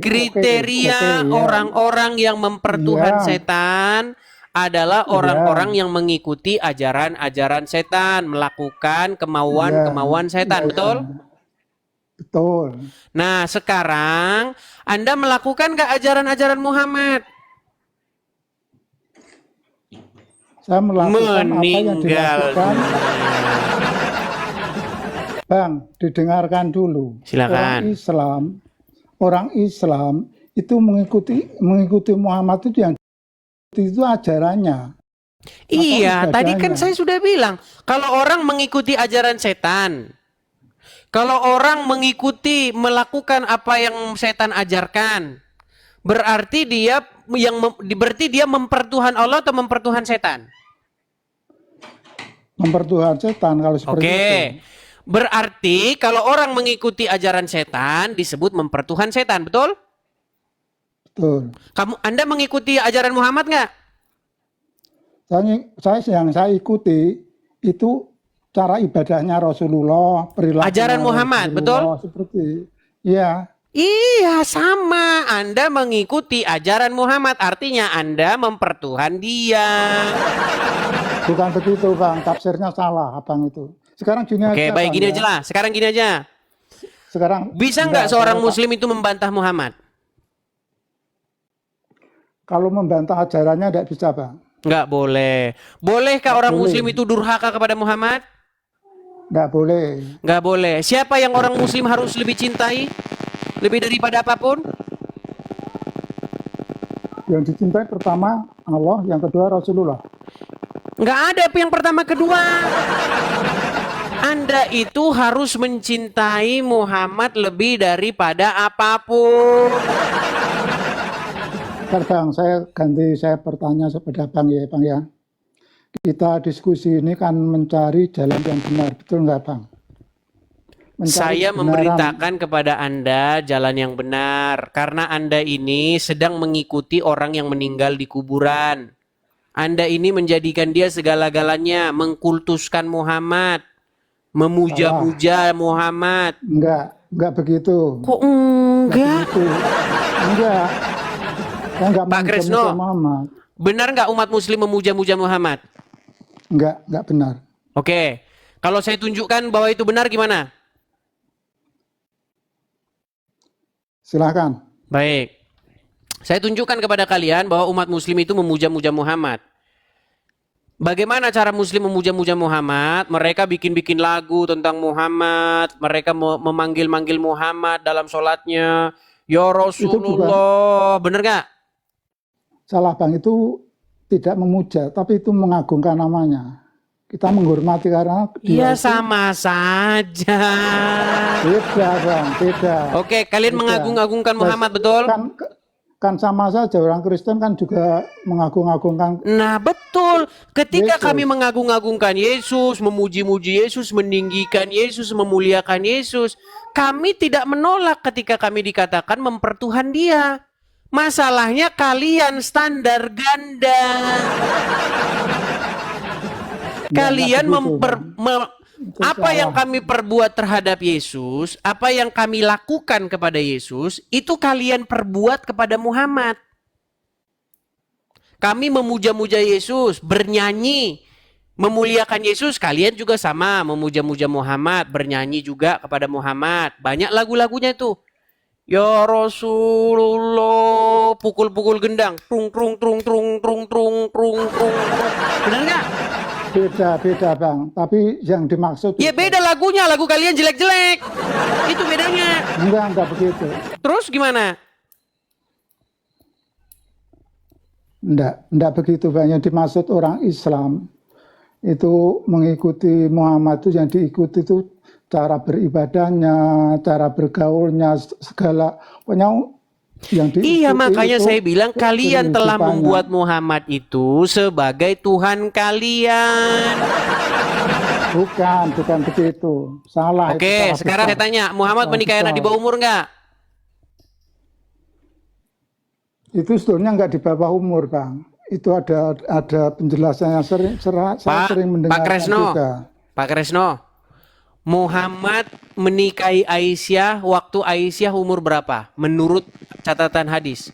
Kriteria ya. orang-orang yang mempertuhan Ya. setan adalah orang-orang yang mengikuti ajaran-ajaran setan, melakukan kemauan-kemauan setan, betul? Betul. Nah, sekarang Anda melakukan nggak ajaran-ajaran Muhammad? Saya melakukan apa yang dilakukan. Bang, didengarkan dulu. Silakan. Orang Islam itu mengikuti Muhammad itu ajarannya. Iya, tadi kan saya sudah bilang, kalau orang mengikuti ajaran setan, kalau orang melakukan apa yang setan ajarkan, berarti dia mempertuhan Allah atau mempertuhan setan? Mempertuhan setan kalau seperti itu. Oke. Berarti kalau orang mengikuti ajaran setan disebut mempertuhan setan, betul? Betul. Anda mengikuti ajaran Muhammad nggak? Yang saya ikuti itu cara ibadahnya Rasulullah, perilaku ajaran Muhammad, betul? Seperti, ya. Iya, sama. Anda mengikuti ajaran Muhammad, artinya Anda mempertuhan dia. Bukan begitu, Bang. Tafsirnya salah, Abang itu. Sekarang gini aja. Oke, baik, gini aja lah. Sekarang gini aja. Bisa nggak seorang Muslim itu membantah Muhammad? Kalau membantah ajarannya tidak bisa, Bang. Nggak boleh. Bolehkah orang Muslim itu durhaka kepada Muhammad? Nggak boleh. Nggak boleh. Siapa yang orang Muslim harus lebih cintai? Lebih daripada apapun? Yang dicintai pertama Allah, yang kedua Rasulullah. Nggak ada yang pertama kedua. Anda itu harus mencintai Muhammad lebih daripada apapun. Bang, saya bertanya kepada Bang ya, Bang ya. Kita diskusi ini kan mencari jalan yang benar, betul nggak, Bang? Saya memerintahkan kepada Anda jalan yang benar karena Anda ini sedang mengikuti orang yang meninggal di kuburan. Anda ini menjadikan dia segala-galanya, mengkultuskan Muhammad, memuja-muja Muhammad. Enggak begitu. Kok enggak? Enggak. Pak Kresno, benar nggak umat Muslim memuja-muja Muhammad? Enggak benar. Oke, kalau saya tunjukkan bahwa itu benar gimana? Silakan. Baik. Saya tunjukkan kepada kalian bahwa umat Muslim itu memuja-muja Muhammad. Bagaimana cara Muslim memuja-muja Muhammad? Mereka bikin-bikin lagu tentang Muhammad. Mereka memanggil-manggil Muhammad dalam sholatnya. Ya Rasulullah. Bener nggak? Salah, Bang. Itu tidak memuja, tapi itu mengagungkan namanya. Kita menghormati karena dia sama saja. Beda, Bang, beda. Oke, kalian mengagung-agungkan Muhammad, betul? Kan sama saja, orang Kristen kan juga mengagung-agungkan. Nah, betul. Ketika kami mengagung-agungkan Yesus, memuji-muji Yesus, meninggikan Yesus, memuliakan Yesus, kami tidak menolak ketika kami dikatakan mempertuhan dia. Masalahnya kalian standar ganda. Kalian apa yang kami perbuat terhadap Yesus, apa yang kami lakukan kepada Yesus, itu kalian perbuat kepada Muhammad. Kami memuja-muja Yesus, bernyanyi, memuliakan Yesus, kalian juga sama, memuja-muja Muhammad, bernyanyi juga kepada Muhammad. Banyak lagu-lagunya itu. Ya Rasulullah, pukul-pukul gendang, trung trung trung trung trung trung trung trung. Benar nggak? Beda, Bang. Tapi yang dimaksud... Ya beda lagunya, lagu kalian jelek-jelek. Itu bedanya. Enggak begitu. Terus gimana? Enggak begitu, Bang. Yang dimaksud orang Islam itu mengikuti Muhammad, itu yang diikuti itu cara beribadahnya, cara bergaulnya, segala. Pokoknya iya, makanya saya bilang kalian telah membuat Muhammad itu sebagai Tuhan kalian. Bukan begitu. Salah. Oke, sekarang saya tanya, Muhammad menikahi anak di bawah umur nggak? Itu sebetulnya nggak di bawah umur, Bang. Itu ada penjelasannya saya sering mendengar juga. Pak Kresno, Muhammad menikahi Aisyah waktu Aisyah umur berapa? Menurut catatan hadis?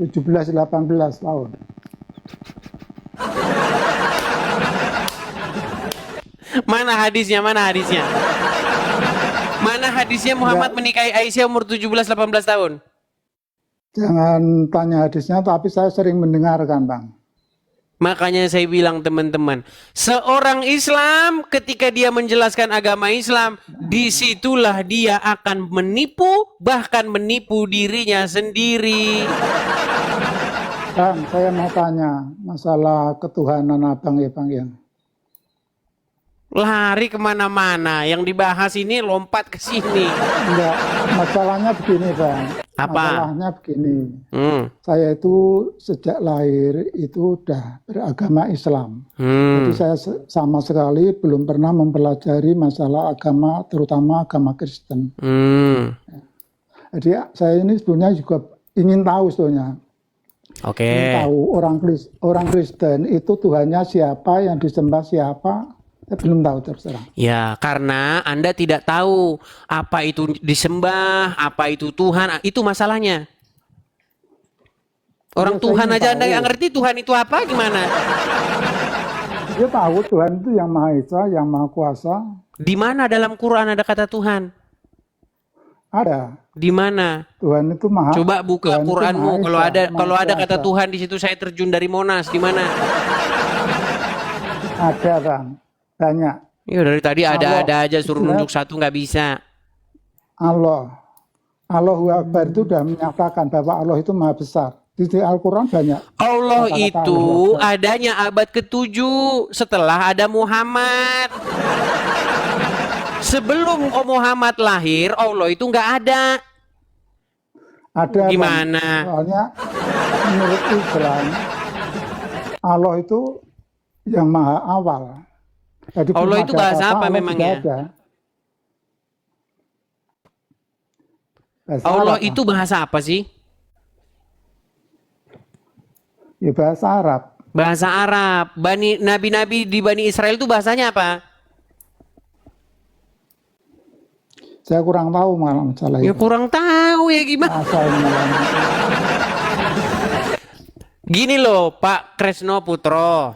17-18 tahun. Mana hadisnya? Mana hadisnya? Mana hadisnya Muhammad menikahi Aisyah umur 17-18 tahun? Jangan tanya hadisnya, tapi saya sering mendengarkan, Bang. Makanya saya bilang teman-teman, seorang Islam ketika dia menjelaskan agama Islam, disitulah dia akan menipu, bahkan menipu dirinya sendiri. Bang, saya mau tanya masalah ketuhanan Abang ya, Bang ya. Lari kemana-mana, yang dibahas ini lompat ke sini. Enggak, masalahnya begini, Bang. Apa? Masalahnya begini. Saya itu sejak lahir itu udah beragama Islam. Jadi saya sama sekali belum pernah mempelajari masalah agama, terutama agama Kristen. Jadi saya ini sebenarnya juga ingin tahu sebetulnya. Oke. Ingin tahu orang Kristen itu Tuhannya siapa, yang disembah siapa. Saya belum tahu terserah. Ya, karena Anda tidak tahu apa itu disembah, apa itu Tuhan, itu masalahnya. Orang Ya, Tuhan aja Anda tahu. nggak ngerti Tuhan itu apa, gimana? Dia tahu Tuhan itu yang Maha Esa, yang Maha Kuasa. Di mana dalam Quran ada kata Tuhan? Ada. Di mana? Tuhan itu Maha. Coba buka Tuhan itu Quranmu. Maha Esa, Kalau Maha ada kata Kuasa. Tuhan di situ, saya terjun dari Monas. Di mana? Ada, Bang. Banyak. Ya dari tadi Allah. ada aja, suruh nunjuk satu nggak bisa. Allah. Allahu Akbar itu sudah menyatakan bahwa Allah itu Maha Besar. Di Al-Quran banyak. Allah Kata-kata itu Allah Akbar. adanya abad ke-7 setelah ada Muhammad. Sebelum Muhammad lahir, Allah itu nggak ada. Ada. Gimana? Bang. Soalnya menurut Islam, Allah itu yang Maha Awal. Jadi Allah belum itu ada bahasa apa Allah memangnya? tidak ada. Bahasa Allah Arab, itu bahasa apa sih? ya bahasa Arab. Bahasa Arab. Nabi-nabi di Bani Israel itu bahasanya apa? Saya kurang tahu masalah Ya itu. kurang tahu ya gimana. Asalnya. Gini loh Pak Kresno Putro.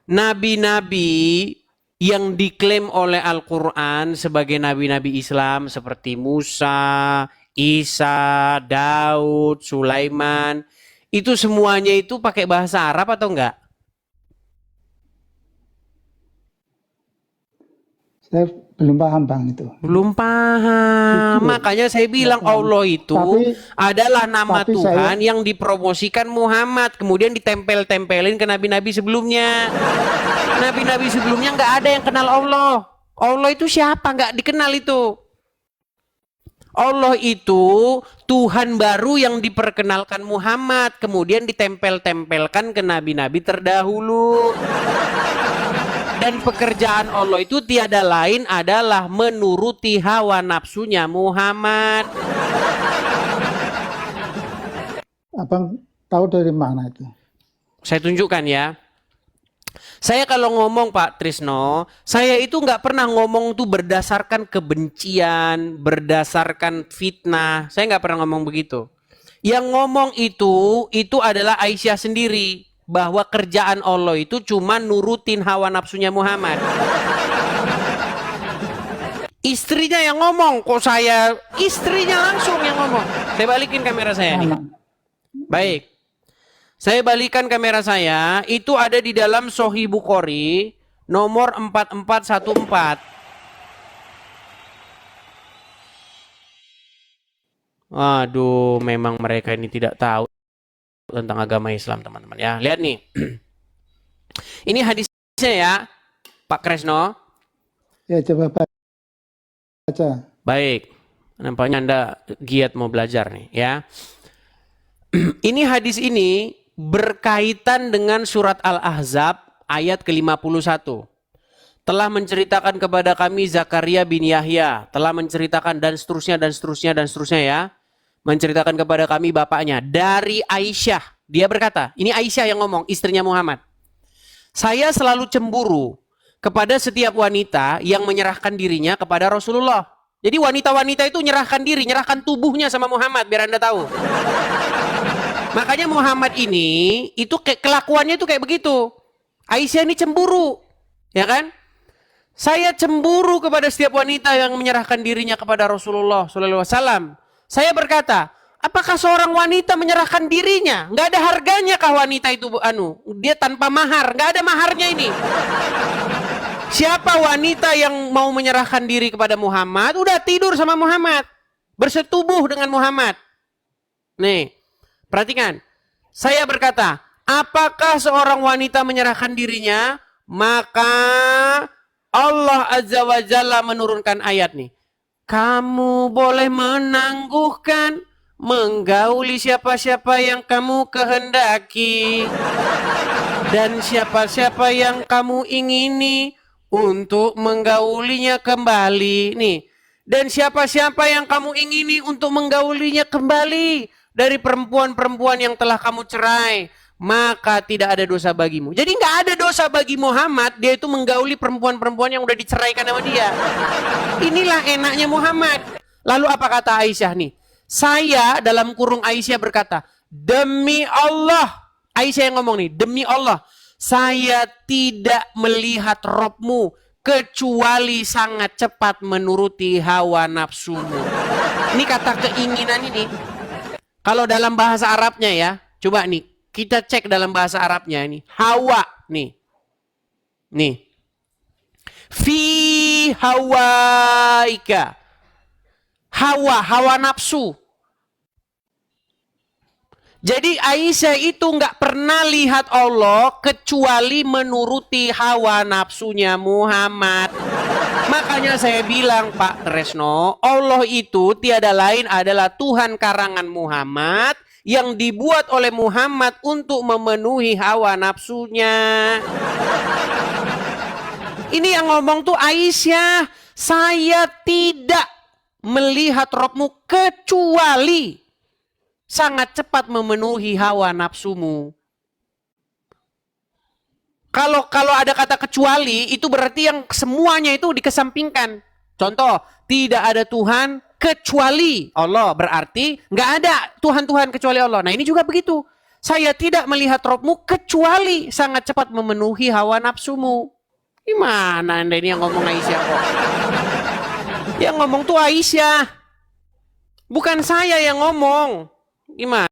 Nabi-nabi yang diklaim oleh Al-Quran sebagai nabi-nabi Islam seperti Musa, Isa, Daud, Sulaiman, itu semuanya itu pakai bahasa Arab atau enggak? Saya belum paham, Bang, itu. Belum paham. Itu. Makanya saya bilang Nggak paham. Allah itu adalah nama tapi Tuhan yang dipromosikan Muhammad, kemudian ditempel-tempelin ke nabi-nabi sebelumnya. Nabi-nabi sebelumnya nggak ada yang kenal Allah. Allah itu siapa? Nggak dikenal itu. Allah itu Tuhan baru yang diperkenalkan Muhammad, kemudian ditempel-tempelkan ke nabi-nabi terdahulu. Dan pekerjaan Allah itu tiada lain adalah menuruti hawa nafsunya Muhammad. Abang tahu dari mana itu? Saya tunjukkan ya. Saya kalau ngomong Pak Trisno, saya itu nggak pernah ngomong tuh berdasarkan kebencian, berdasarkan fitnah. Saya nggak pernah ngomong begitu. Yang ngomong itu adalah Aisyah sendiri. Bahwa kerjaan Allah itu cuma nurutin hawa nafsunya Muhammad. Istrinya yang ngomong, kok saya istrinya langsung yang ngomong. Saya balikin kamera saya nih. Baik. Saya balikan kamera saya, itu ada di dalam Sahih Bukhari nomor 4414. Waduh, memang mereka ini tidak tahu tentang agama Islam, teman-teman ya. Lihat nih. Ini hadisnya ya, Pak Kresno. Ya, coba baca. Baik. Nampaknya Anda giat mau belajar nih ya. Ini hadis ini berkaitan dengan surat Al-Ahzab ayat ke-51. Telah menceritakan kepada kami Zakaria bin Yahya, telah menceritakan dan seterusnya ya. Menceritakan kepada kami bapaknya dari Aisyah. Dia berkata, ini Aisyah yang ngomong, istrinya Muhammad. Saya selalu cemburu kepada setiap wanita yang menyerahkan dirinya kepada Rasulullah. Jadi wanita-wanita itu nyerahkan diri, nyerahkan tubuhnya sama Muhammad, biar Anda tahu. Makanya Muhammad ini, itu kelakuannya itu kayak begitu. Aisyah ini cemburu, ya kan? Saya cemburu kepada setiap wanita yang menyerahkan dirinya kepada Rasulullah SAW. Saya berkata, apakah seorang wanita menyerahkan dirinya? Nggak ada harganya kah wanita itu? Dia tanpa mahar, nggak ada maharnya ini. Siapa wanita yang mau menyerahkan diri kepada Muhammad, udah tidur sama Muhammad, bersetubuh dengan Muhammad. Nih, perhatikan. Saya berkata, apakah seorang wanita menyerahkan dirinya? Maka Allah Azza wa Jalla menurunkan ayat nih. Kamu boleh menangguhkan, menggauli siapa-siapa yang kamu kehendaki. Dan siapa-siapa yang kamu ingini untuk menggaulinya kembali. Nih. Dan siapa-siapa yang kamu ingini untuk menggaulinya kembali dari perempuan-perempuan yang telah kamu cerai, maka tidak ada dosa bagimu. Jadi nggak ada dosa bagi Muhammad, dia itu menggauli perempuan-perempuan yang udah diceraikan sama dia. Inilah enaknya Muhammad. Lalu apa kata Aisyah nih? Saya dalam kurung Aisyah berkata, demi Allah, Aisyah yang ngomong nih, demi Allah, saya tidak melihat Robmu kecuali sangat cepat menuruti hawa nafsumu. Ini kata keinginan ini. Kalau dalam bahasa Arabnya ya, coba nih, kita cek dalam bahasa Arabnya ini. Hawa nih. Nih. Fi hawaika. Hawa nafsu. Jadi Aisyah itu nggak pernah lihat Allah kecuali menuruti hawa nafsunya Muhammad. Makanya saya bilang Pak Tresno, Allah itu tiada lain adalah Tuhan karangan Muhammad yang dibuat oleh Muhammad untuk memenuhi hawa nafsunya. Ini yang ngomong tuh Aisyah. Saya tidak melihat Robmu kecuali sangat cepat memenuhi hawa nafsumu. Kalau ada kata kecuali, itu berarti yang semuanya itu dikesampingkan. Contoh, tidak ada Tuhan kecuali Allah. Berarti nggak ada Tuhan-Tuhan kecuali Allah. Nah ini juga begitu. Saya tidak melihat Robmu kecuali sangat cepat memenuhi hawa nafsumu. Gimana Anda ini yang ngomong Aisyah kok? Yang ngomong tuh Aisyah. Bukan saya yang ngomong. Gimana?